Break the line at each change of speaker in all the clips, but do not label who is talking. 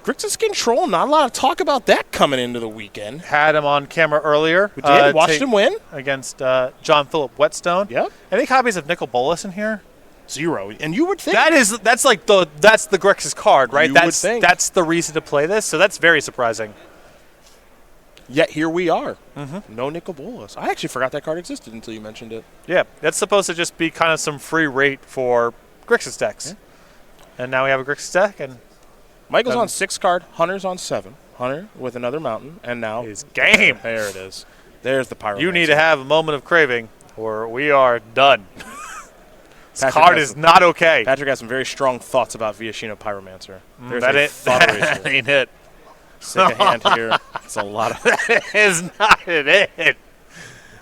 Grixis Control, not a lot of talk about that coming into the weekend.
Had him on camera earlier.
We did. Watched him win.
Against John Philip Whetstone.
Yep.
Any copies of Nicol Bolas in here?
0. And you would think.
That's the Grixis card, right?
You would think.
That's the reason to play this, so that's very surprising.
Yet here we are. No Nicol Bolas. I actually forgot that card existed until you mentioned it.
Yeah, that's supposed to just be kind of some free rate for Grixis decks. Yeah. And now we have a Grixis deck, and
Michael's on 6 card, Hunter's on 7. Hunter with another mountain, and now
his game.
There it is. There's the Pyromancer.
You need to have a moment of craving, or we are done. This card is not okay.
Patrick has some very strong thoughts about Vivianao Pyromancer. There's
that ain't it.
Sick of hand here. It's a lot of.
That is not it.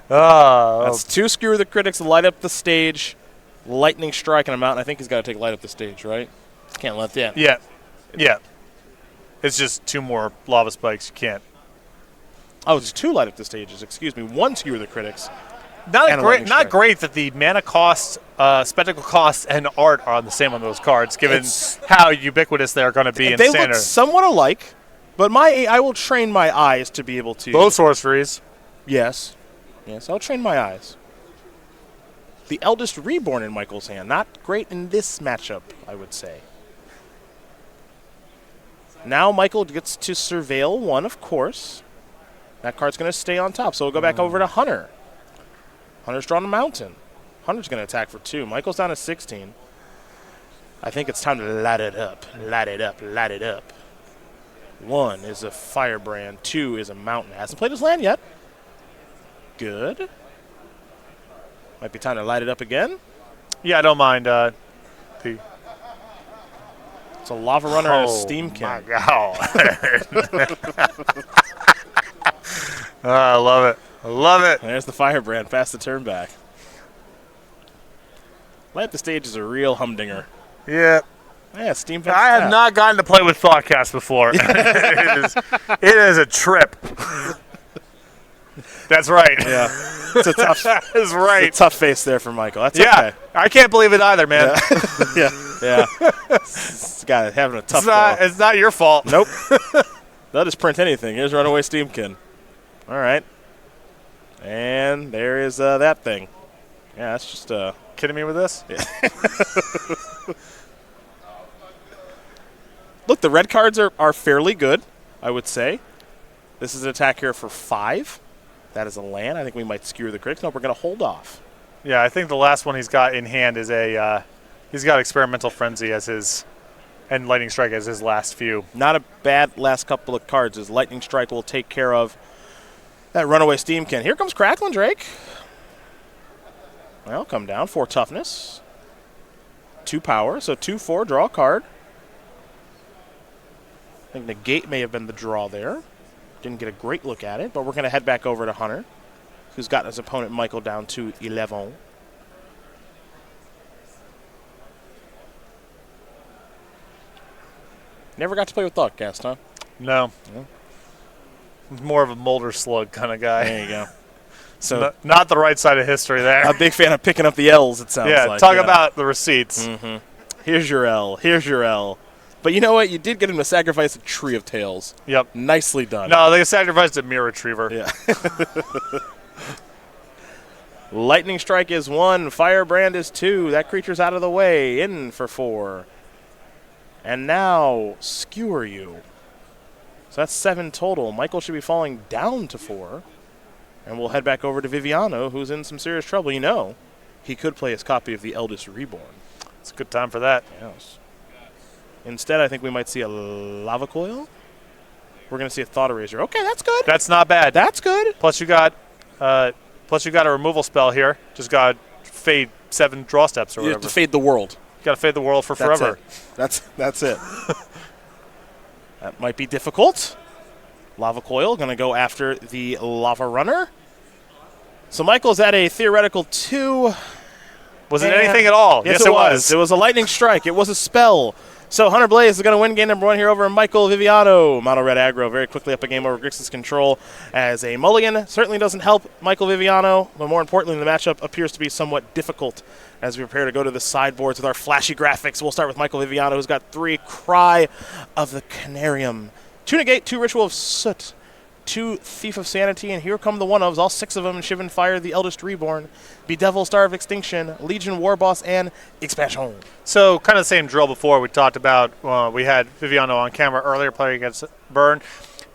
Oh.
That's 2 Skewer the Critics, light up the stage, Lightning Strike, and a mountain. I think he's got to take light up the stage, right? Can't let that.
Yeah. Yeah. It's just 2 more Lava Spikes. You can't.
Oh, it's 2 light up the stages. Excuse me. 1 Skewer the Critics.
Not great that the mana cost, spectacle costs, and art are the same on those cards, given how ubiquitous they're going to be in Standard.
They look somewhat alike, but I will train my eyes to be able to.
Both sorceries.
Yes. Yes, I'll train my eyes. The Eldest Reborn in Michael's hand. Not great in this matchup, I would say. Now Michael gets to Surveil 1, of course. That card's going to stay on top, so we'll go back over to Hunter. Hunter's drawn a mountain. Hunter's going to attack for 2. Michael's down to 16. I think it's time to light it up. Light it up. Light it up. 1 is a Firebrand. 2 is a mountain. Hasn't played his land yet. Good. Might be time to light it up again.
Yeah, I don't mind.
It's a Lava Runner and a Steam King.
My God. I love it. I love it.
And there's the Firebrand. Pass the turn back. Light up the stage is a real humdinger.
Yeah.
Yeah, Steam.
I have not gotten to play with Thoughtcast before. It is a trip. That's right.
Yeah. It's a tough.
That is right.
It's a tough face there for Michael. That's okay.
I can't believe it either, man.
Yeah. This guy having a tough.
It's not your fault.
Nope. They'll just print anything. Here's Runaway Steamkin. All right. And there is that thing. Yeah, that's just
kidding me with this?
Yeah. Look, the red cards are fairly good, I would say. This is an attack here for 5. That is a land. I think we might skewer the critics. No, we're going to hold off.
Yeah, I think the last one he's got in hand is he's got Experimental Frenzy as his, and Lightning Strike as his last few.
Not a bad last couple of cards, as Lightning Strike will take care of that Runaway Steamkin. Here comes Cracklin' Drake. Well, come down. 4 toughness. 2 power, so 2/4, draw a card. I think Negate may have been the draw there. Didn't get a great look at it, but we're going to head back over to Hunter, who's got his opponent Michael down to 11. Never got to play with Thoughtcast, huh?
No. He's more of a Molder Slug kind of guy.
There you go. So
not the right side of history there.
A big fan of picking up the L's, it sounds like.
Talk about the receipts.
Mm-hmm. Here's your L. Here's your L. But you know what? You did get him to sacrifice a Tree of Tails.
Yep.
Nicely done.
No, they sacrificed a Mirror Retriever.
Yeah. Lightning Strike is 1. Firebrand is 2. That creature's out of the way. In for 4. And now, Skewer you. So that's 7 total. Michael should be falling down to 4. And we'll head back over to Vivianao, who's in some serious trouble. You know, he could play his copy of the Eldest Reborn.
It's a good time for that.
Yes. Instead, I think we might see a Lava Coil. We're going to see a Thought Eraser. Okay, that's good.
That's not bad.
That's good.
Plus you got a removal spell here. Just got to fade 7 draw steps or whatever.
You have to fade the world.
You got to fade the world for forever.
That's it. That might be difficult. Lava Coil going to go after the Lava Runner. So Michael's at a theoretical 2.
Was it anything at all?
Yes, it was. It was a Lightning Strike. It was a spell. So Hunter Blaes is going to win game number 1 here over Michael Viviano. Mono Red Aggro very quickly up a game over Grixis Control as a mulligan. Certainly doesn't help Michael Viviano, but more importantly, the matchup appears to be somewhat difficult as we prepare to go to the sideboards with our flashy graphics. We'll start with Michael Viviano, who's got 3 Cry of the Canarium, 2 Negate, 2 Ritual of Soot, 2 Thief of Sanity, and here come the one-ofs, all 6 of them, Shivan Fire, the Eldest Reborn, Bedevil, Star of Extinction, Legion War Boss, and Expansion.
So kind of the same drill before we talked about. We had Viviano on camera earlier playing against Burn.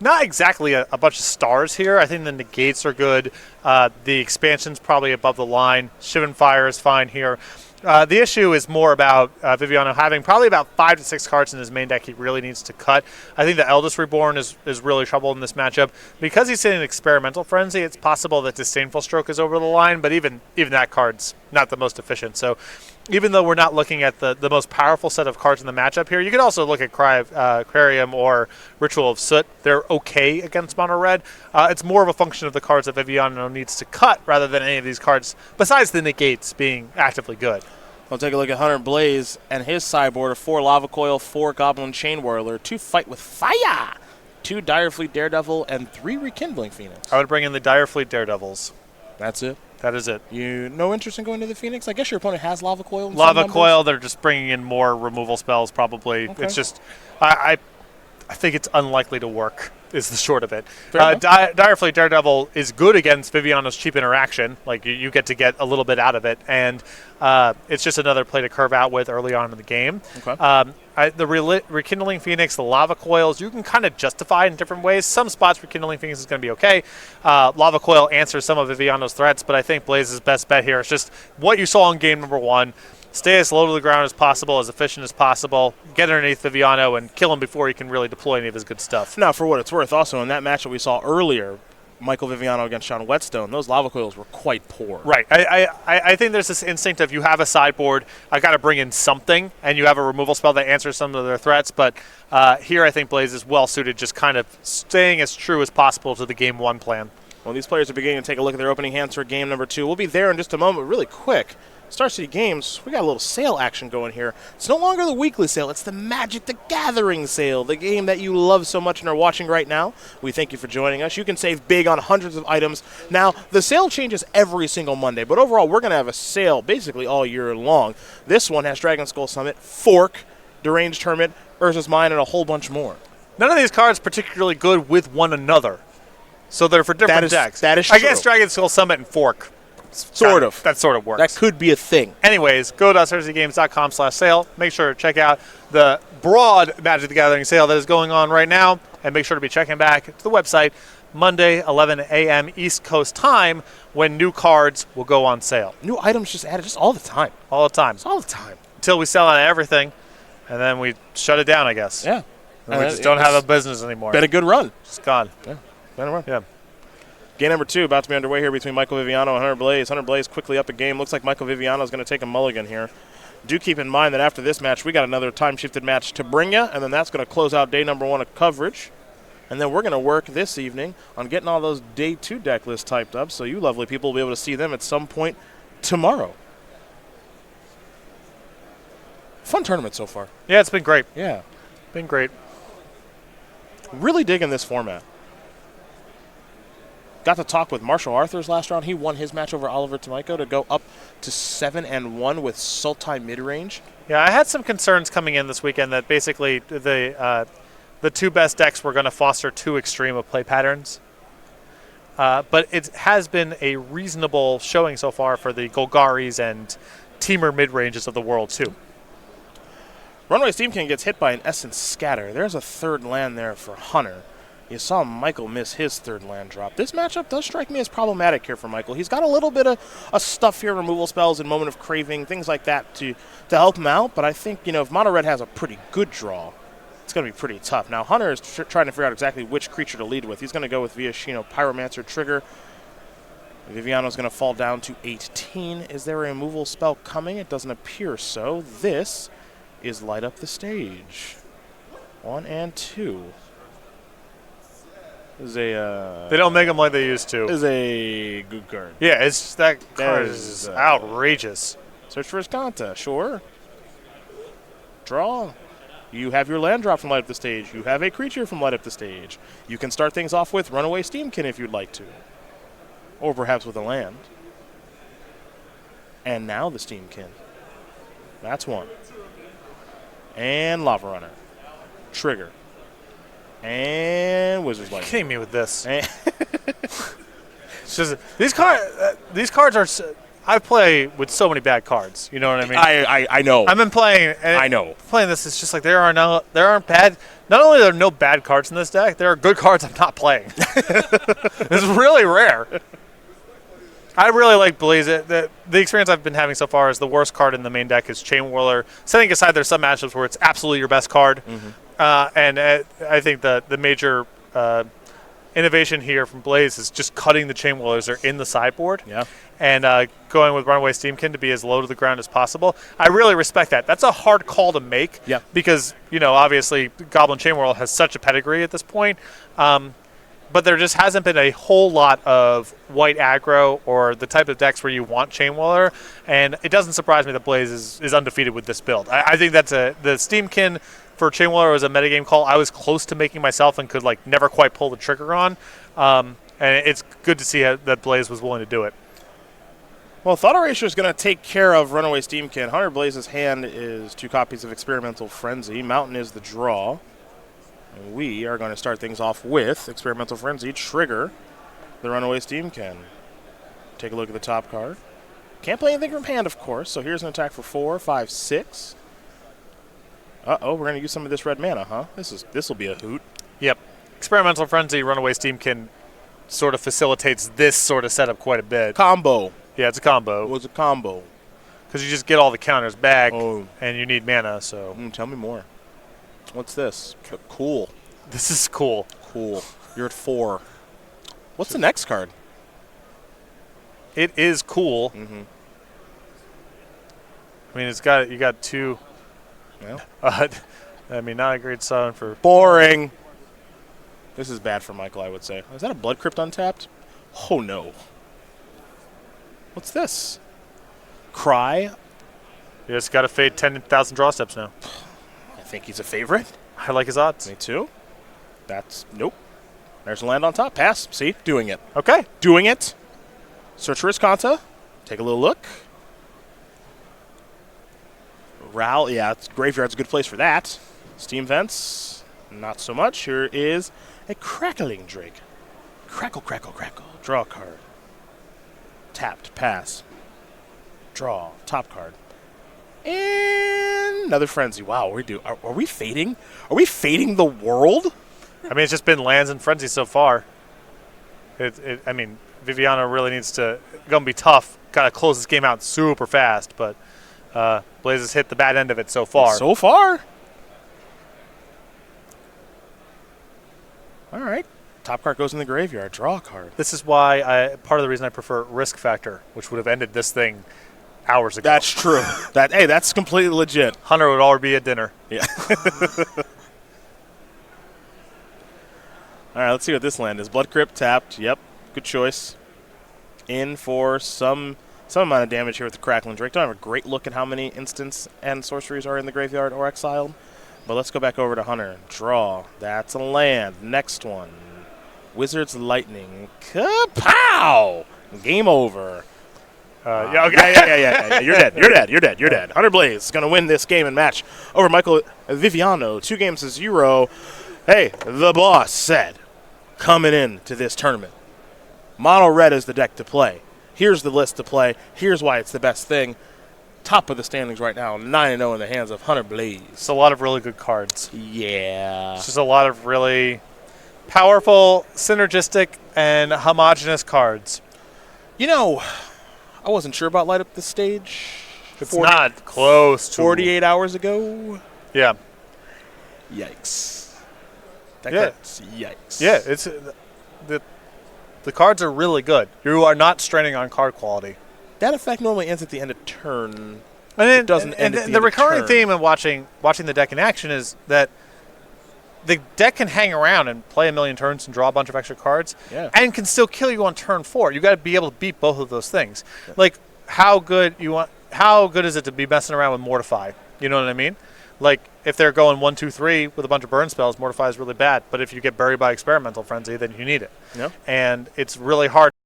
Not exactly a bunch of stars here. I think the negates are good. The expansion's probably above the line. Shivan Fire is fine here. The issue is more about Viviano having probably about 5 to 6 cards in his main deck he really needs to cut. I think the Eldest Reborn is really trouble in this matchup. Because he's in an Experimental Frenzy, it's possible that Disdainful Stroke is over the line, but even that card's not the most efficient. So even though we're not looking at the most powerful set of cards in the matchup here, you can also look at Crarium or Ritual of Soot. They're okay against Mono Red. It's more of a function of the cards that Viviano needs to cut rather than any of these cards, besides the negates being actively good.
We'll take a look at Hunter Blaes and his sideboard of 4 Lava Coil, 4 Goblin Chain Whirler, 2 Fight with Fire, 2 Direfleet Daredevil, and 3 Rekindling Phoenix.
I would bring in the Direfleet Daredevils.
That's it?
That is it.
No interest in going to the Phoenix? I guess your opponent has Lava Coil.
Lava Coil, they're just bringing in more removal spells probably.
Okay.
It's just, I think it's unlikely to work is the short of it. Direfleet Daredevil is good against Viviano's cheap interaction. Like, you get to get a little bit out of it, and it's just another play to curve out with early on in the game.
Okay.
The Rekindling Phoenix, the Lava Coils, you can kind of justify in different ways. Some spots Rekindling Phoenix is going to be okay. Lava Coil answers some of Viviano's threats, but I think Blaze's best bet here is just what you saw in game number 1. Stay as low to the ground as possible, as efficient as possible, get underneath Viviano, and kill him before he can really deploy any of his good stuff.
Now, for what it's worth, also in that matchup we saw earlier, Michael Viviano against Sean Whetstone, those Lava Coils were quite poor.
Right. I think there's this instinct of you have a sideboard, I got to bring in something, and you have a removal spell that answers some of their threats, but here I think Blaze is well-suited, just kind of staying as true as possible to the Game 1 plan.
Well, these players are beginning to take a look at their opening hands for game number 2. We'll be there in just a moment, really quick. Star City Games, we got a little sale action going here. It's no longer the weekly sale, it's the Magic the Gathering sale, the game that you love so much and are watching right now. We thank you for joining us. You can save big on hundreds of items. Now, the sale changes every single Monday, but overall, we're going to have a sale basically all year long. This one has Dragon Skull Summit, Fork, Deranged Hermit, Urza's Mine, and a whole bunch more.
None of these cards particularly good with one another, so they're for different decks.
That is true.
I guess Dragon Skull Summit and Fork.
Sort of.
That sort of works.
That could be a thing.
Anyways, go to SCGINDY.com/sale. Make sure to check out the broad Magic the Gathering sale that is going on right now, and make sure to be checking back to the website Monday, 11 a.m. East Coast time, when new cards will go on sale.
New items just added just all the time.
All the time.
It's all the time.
Until we sell out of everything, and then we shut it down, I guess.
Yeah.
And we just don't have a business anymore.
Been a good run.
It's gone.
Yeah. Been a run.
Yeah.
Game number 2 about to be underway here between Michael Viviano and Hunter Blaes. Hunter Blaes quickly up a game. Looks like Michael Viviano is going to take a mulligan here. Do keep in mind that after this match, we got another time-shifted match to bring you, and then that's going to close out day number 1 of coverage. And then we're going to work this evening on getting all those day 2 deck lists typed up, so you lovely people will be able to see them at some point tomorrow. Fun tournament so far.
Yeah, it's been great.
Yeah.
Been great.
Really digging this format. Got to talk with Marshall Arthurs last round. He won his match over Oliver Tomiko to go up to 7-1 with Sultai mid-range.
Yeah, I had some concerns coming in this weekend that basically the 2 best decks were going to foster too extreme of play patterns. But it has been a reasonable showing so far for the Golgaris and Teamer mid-ranges of the world, too.
Runway Steam King gets hit by an Essence Scatter. There's a 3rd land there for Hunter. You saw Michael miss his 3rd land drop. This matchup does strike me as problematic here for Michael. He's got a little bit of stuff here, removal spells and Moment of Craving, things like that to help him out. But I think, if Mono Red has a pretty good draw, it's going to be pretty tough. Now, Hunter is trying to figure out exactly which creature to lead with. He's going to go with Viashino Pyromancer Trigger. Viviano's going to fall down to 18. Is there a removal spell coming? It doesn't appear so. This is Light Up the Stage. 1 and 2. Is a
they don't make them like they used to.
Is a good card.
Yeah, it's that card is outrageous.
Search for Escanta, sure. Draw. You have your land drop from Light Up the Stage. You have a creature from Light Up the Stage. You can start things off with Runaway Steamkin if you'd like to. Or perhaps with a land. And now the Steamkin. That's one. And Lava Runner. Trigger. And Wizard's Lightning.
Kidding me with this. It's just, these cards are. I play with so many bad cards. You know what I mean?
I know.
I've been playing. And
I know.
Playing this, it's just like there aren't bad. Not only are there no bad cards in this deck, there are good cards I'm not playing. It's really rare. I really like Blaes. The experience I've been having so far is the worst card in the main deck is Chain Whirler. Setting aside there's some matchups where it's absolutely your best card. And I think the major innovation here from Blaes is just cutting the Chain Whirlers are in the sideboard.
Yeah.
And going with Runaway Steamkin to be as low to the ground as possible. I really respect that. That's a hard call to make.
Yeah.
Because, obviously Goblin Chain Whirl has such a pedigree at this point. But there just hasn't been a whole lot of white aggro or the type of decks where you want Chain Whirler. And it doesn't surprise me that Blaes is undefeated with this build. I think that's the Steamkin for Chain Whirler was a metagame call I was close to making myself and could never quite pull the trigger on. And it's good to see that Blaes was willing to do it.
Well, Thought Erasure is going to take care of Runaway Steamkin. Hunter Blaze's hand is 2 copies of Experimental Frenzy. Mountain is the draw. And we are going to start things off with Experimental Frenzy. Trigger the Runaway Steamkin. Take a look at the top card. Can't play anything from hand, of course. So here's an attack for 4, 5, 6. Uh-oh, we're going to use some of this red mana, huh? This will be a hoot.
Yep. Experimental Frenzy, Runaway Steamkin sort of facilitates this sort of setup quite a bit.
Combo.
Yeah, it's a combo.
It was a combo.
Because you just get all the counters back,
Oh.
and you need mana, so.
Tell me more. What's this? Cool.
This is cool.
Cool. You're at 4. What's the next card?
It is cool.
Mm-hmm.
I mean, you got 2.
Well,
not a great summon for.
boring. This is bad for Michael, I would say. Is that a Blood Crypt untapped? Oh, no. What's this? Cry?
You just got to fade 10,000 draw steps now.
I think he's a favorite.
I like his odds.
Me too. Nope. There's a land on top. Pass. See? Doing it.
Okay.
Doing it. Search for Iskanta. Take a little look. Yeah, Graveyard's a good place for that. Steam Vents, not so much. Here is a Crackling Drake. Crackle, crackle, crackle. Draw a card. Tapped. Pass. Draw. Top card. And another Frenzy. Wow, are we fading? Are we fading the world?
I mean, it's just been lands and frenzy so far. Vivianao really needs to. Gonna be tough. Got to close this game out super fast, but Blaes has hit the bad end of it so far.
So far. All right. Top card goes in the graveyard. Draw a card.
This is why part of the reason I prefer Risk Factor, which would have ended this thing hours ago.
That's true. That's completely legit.
Hunter would already be at dinner.
Yeah. All right, let's see what this land is. Blood Crypt tapped. Yep, good choice. In for some amount of damage here with the Crackling Drake. Don't have a great look at how many instants and sorceries are in the graveyard or exiled. But let's go back over to Hunter. Draw. That's a land. Next one. Wizard's Lightning. Kapow! Game over. Yeah. You're dead. Hunter Blaes is going to win this game and match over Michael Vivianao. 2 games to 0. Hey, the boss said, coming into this tournament, mono red is the deck to play. Here's the list to play. Here's why it's the best thing. Top of the standings right now, 9-0 in the hands of Hunter Blaes.
It's a lot of really good cards.
Yeah.
It's just a lot of really powerful, synergistic, and homogenous cards.
I wasn't sure about Light Up the Stage.
It's not close to
48 hours ago.
Yeah.
Yikes. Yikes.
Yeah, it's the cards are really good. You are not straining on card quality.
That effect normally ends at the end of turn.
And
it doesn't end at the end of
recurring
turn.
theme in watching the deck in action is that the deck can hang around and play a million turns and draw a bunch of extra cards, and can still kill you on turn 4. You got to be able to beat both of those things. Yeah. Like how good is it to be messing around with Mortify? You know what I mean? Like if they're going 1, 2, 3 with a bunch of burn spells, Mortify is really bad. But if you get buried by Experimental Frenzy, then you need it.
Yeah.
And it's really hard